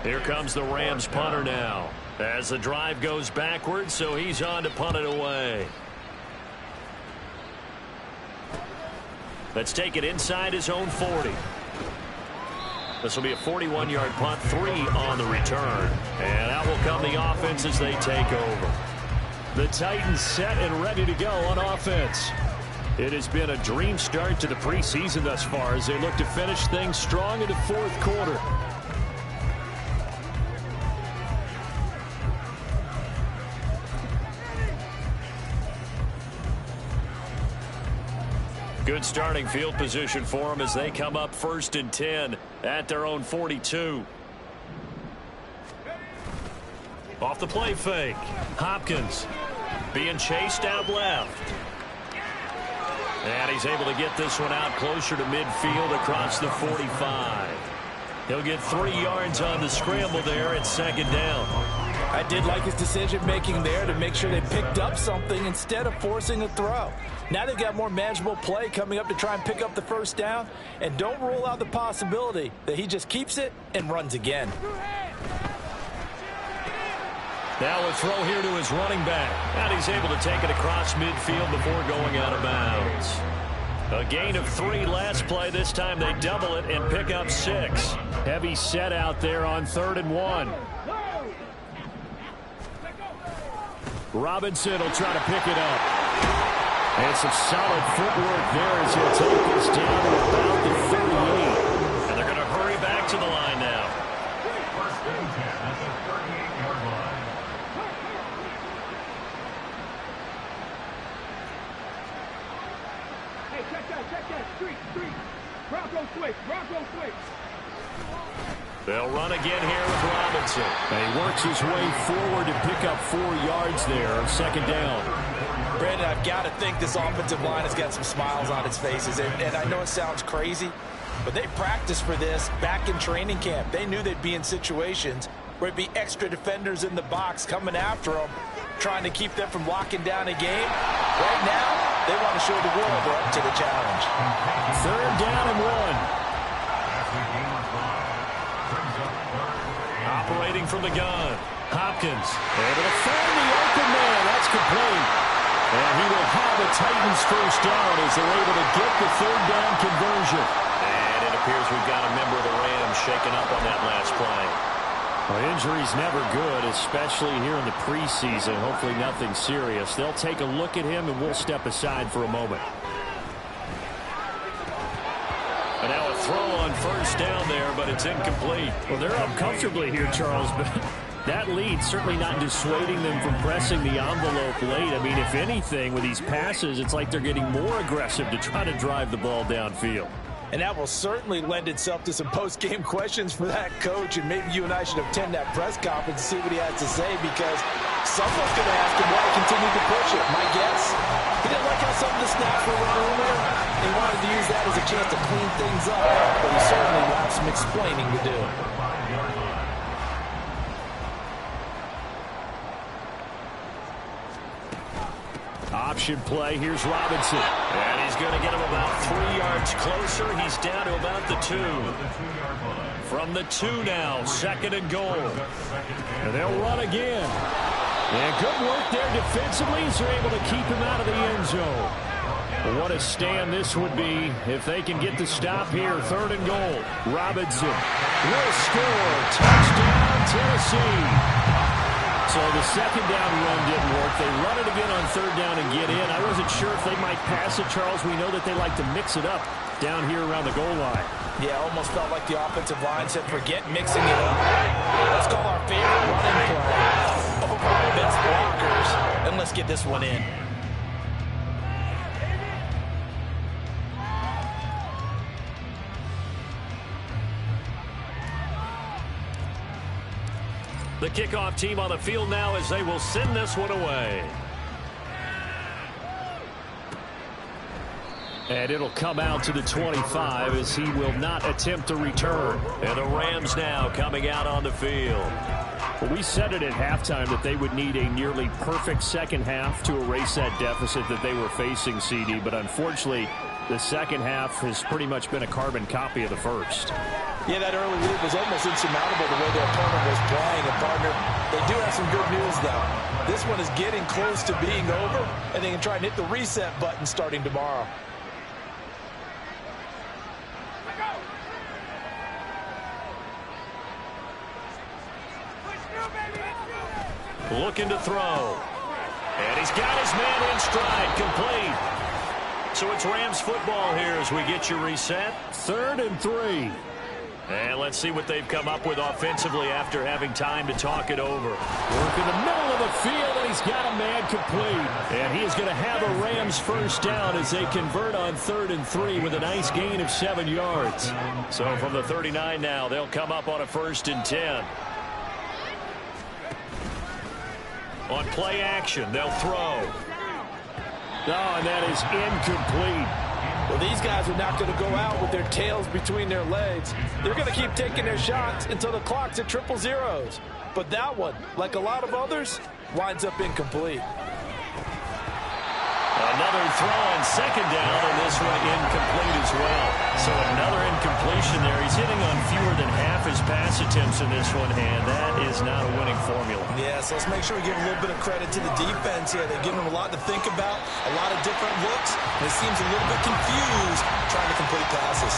Here comes the Rams punter now as the drive goes backwards, so he's on to punt it away. Let's take it inside his own 40. This will be a 41-yard punt, 3 on the return. And out will come the offense as they take over. The Titans set and ready to go on offense. It has been a dream start to the preseason thus far as they look to finish things strong in the 4th quarter. Good starting field position for them as they come up 1st and 10 at their own 42. Off the play fake. Hopkins being chased out left. And he's able to get this one out closer to midfield across the 45. He'll get 3 yards on the scramble there at second down. I did like his decision-making there to make sure they picked up something instead of forcing a throw. Now they've got more manageable play coming up to try and pick up the first down. And don't rule out the possibility that he just keeps it and runs again. Now a throw here to his running back. And he's able to take it across midfield before going out of bounds. A gain of 3 last play. This time they double it and pick up 6. Heavy set out there on 3rd and 1. Robinson will try to pick it up. And some solid footwork there as he'll take this down to about the 38. And they're going to hurry back to the line now. First and 10 at the 38-yard line. Hey, check that. Street. Bronco switch. They'll run again here with Robinson. And he works his way forward to pick up 4 yards there on second down. Brandon, I've got to think this offensive line has got some smiles on its faces. And I know it sounds crazy, but they practiced for this back in training camp. They knew they'd be in situations where it'd be extra defenders in the box coming after them, trying to keep them from locking down a game. Right now, they want to show the world they're up to the challenge. 3rd down and 1. Operating from the gun. Hopkins able to find the open man. That's complete. And he will have a Titans first down as they're able to get the 3rd down conversion. And it appears we've got a member of the Rams shaken up on that last play. Well, injury's never good, especially here in the preseason. Hopefully nothing serious. They'll take a look at him, and we'll step aside for a moment. And now a throw on first down there, but it's incomplete. Well, they're up comfortably here, Charles, but that lead certainly not dissuading them from pressing the envelope late. I mean, if anything, with these passes, it's like they're getting more aggressive to try to drive the ball downfield. And that will certainly lend itself to some post-game questions for that coach, and maybe you and I should attend that press conference and see what he has to say, because someone's going to ask him why he continued to push it. My guess, he didn't like how some of the snaps were run earlier. He wanted to use that as a chance to clean things up, but he certainly will have some explaining to do. Option play. Here's Robinson. And he's going to get him about 3 yards closer. He's down to about the 2. From the 2 now, 2nd and goal. And they'll run again. And good work there defensively as they're able to keep him out of the end zone. What a stand this would be if they can get the stop here. 3rd and goal. Robinson will score. Touchdown, Tennessee. So the second down run didn't work. They run it again on 3rd down and get in. I wasn't sure if they might pass it, Charles. We know that they like to mix it up down here around the goal line. Yeah, almost felt like the offensive line said, forget mixing it up. Let's call our favorite running play over against blockers, and let's get this one in. The kickoff team on the field now as they will send this one away. And it'll come out to the 25 as he will not attempt to return. And the Rams now coming out on the field. Well, we said it at halftime that they would need a nearly perfect second half to erase that deficit that they were facing, CD. But unfortunately, the second half has pretty much been a carbon copy of the first. Yeah, that early lead was almost insurmountable the way their opponent was playing. And, partner, they do have some good news, though. This one is getting close to being over, and they can try and hit the reset button starting tomorrow. Looking to throw. And he's got his man in stride, complete. So it's Rams football here as we get your reset. 3rd and 3. And let's see what they've come up with offensively after having time to talk it over. Work in the middle of the field, and he's got a man complete. And he is going to have a Rams first down as they convert on 3rd and 3 with a nice gain of 7 yards. So from the 39 now, they'll come up on a 1st and 10. On play action, they'll throw. Oh, and that is incomplete. Well, these guys are not going to go out with their tails between their legs. They're going to keep taking their shots until the clock's at 000. But that one, like a lot of others, winds up incomplete. Another throw on second down, and this one incomplete as well. So another incompletion there. He's hitting on fewer than half his pass attempts in this one, and that is not a winning formula. Yeah, so let's make sure we give a little bit of credit to the defense here. They're giving him a lot to think about, a lot of different looks, and he seems a little bit confused trying to complete passes.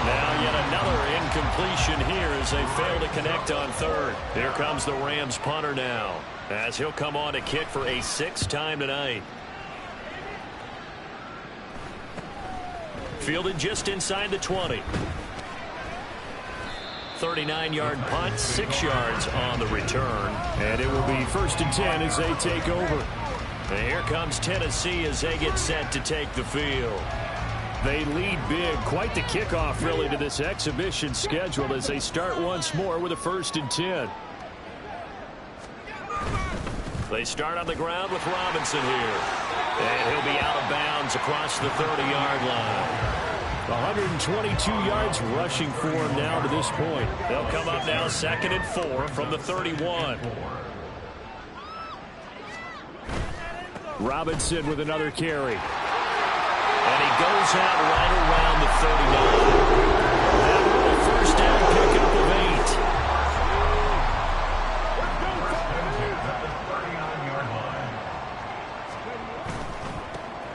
Now yet another incompletion here as they fail to connect on third. Here comes the Rams punter now, as he'll come on to kick for a 6th time tonight. Fielded just inside the 20. 39-yard punt, 6 yards on the return. And it will be 1st and 10 as they take over. And here comes Tennessee as they get set to take the field. They lead big. Quite the kickoff, really, to this exhibition schedule as they start once more with a 1st and 10. They start on the ground with Robinson here. And he'll be out of bounds across the 30-yard line. 122 yards rushing for him now to this point. They'll come up now 2nd and 4 from the 31. Robinson with another carry. And he goes out right around the 39. That will be 1st down pickup of 8.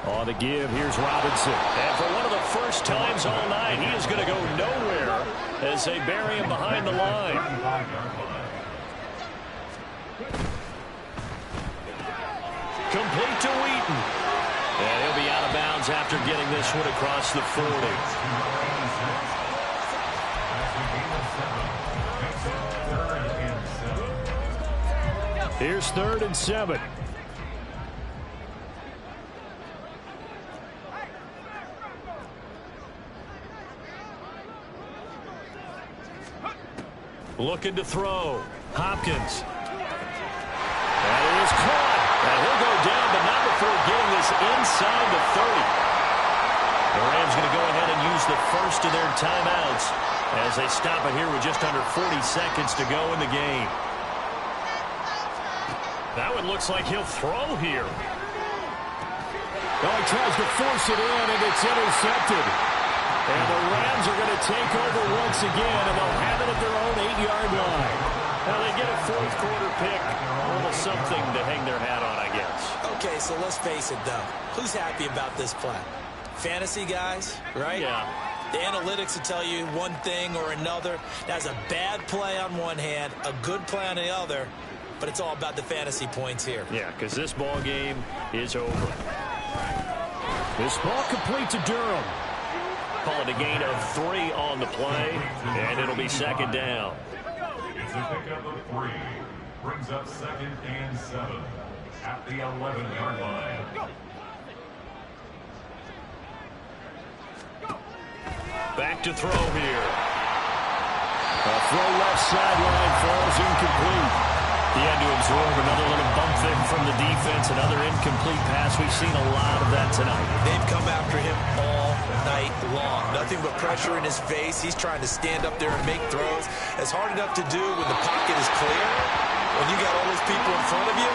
On the give, here's Robinson. And for one of the first times all night, he is going to go nowhere as they bury him behind the line. Complete to Wheaton. And he'll be out of bounds after getting this one across the 40. Here's 3rd and 7. Looking to throw. Hopkins. And it is caught. And he'll go down, but not before getting this inside the 30. The Rams going to go ahead and use the first of their timeouts as they stop it here with just under 40 seconds to go in the game. That one looks like he'll throw here. Oh, he tries to force it in, and it's intercepted. And the Rams are going to take over once again, and they'll have it at their own 8-yard line. Now they get a 4th quarter pick. A little something to hang their hat on, I guess. Okay, so let's face it, though. Who's happy about this play? Fantasy guys, right? Yeah. The analytics will tell you one thing or another. That's a bad play on one hand, a good play on the other, but it's all about the fantasy points here. Yeah, because this ball game is over. This ball complete to Durham. Call it a gain of 3 on the play, and it'll be 2nd down. It's a pickup of 3. Brings up 2nd and 7 at the 11-yard line. Back to throw here. A throw left sideline falls incomplete. He had to absorb another little bump there from the defense, another incomplete pass. We've seen a lot of that tonight. They've come after him all night long. Nothing but pressure in his face. He's trying to stand up there and make throws. It's hard enough to do when the pocket is clear. When you got all those people in front of you,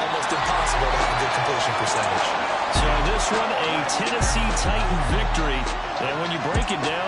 almost impossible to have a good completion percentage. So this one, a Tennessee Titan victory. And when you break it down,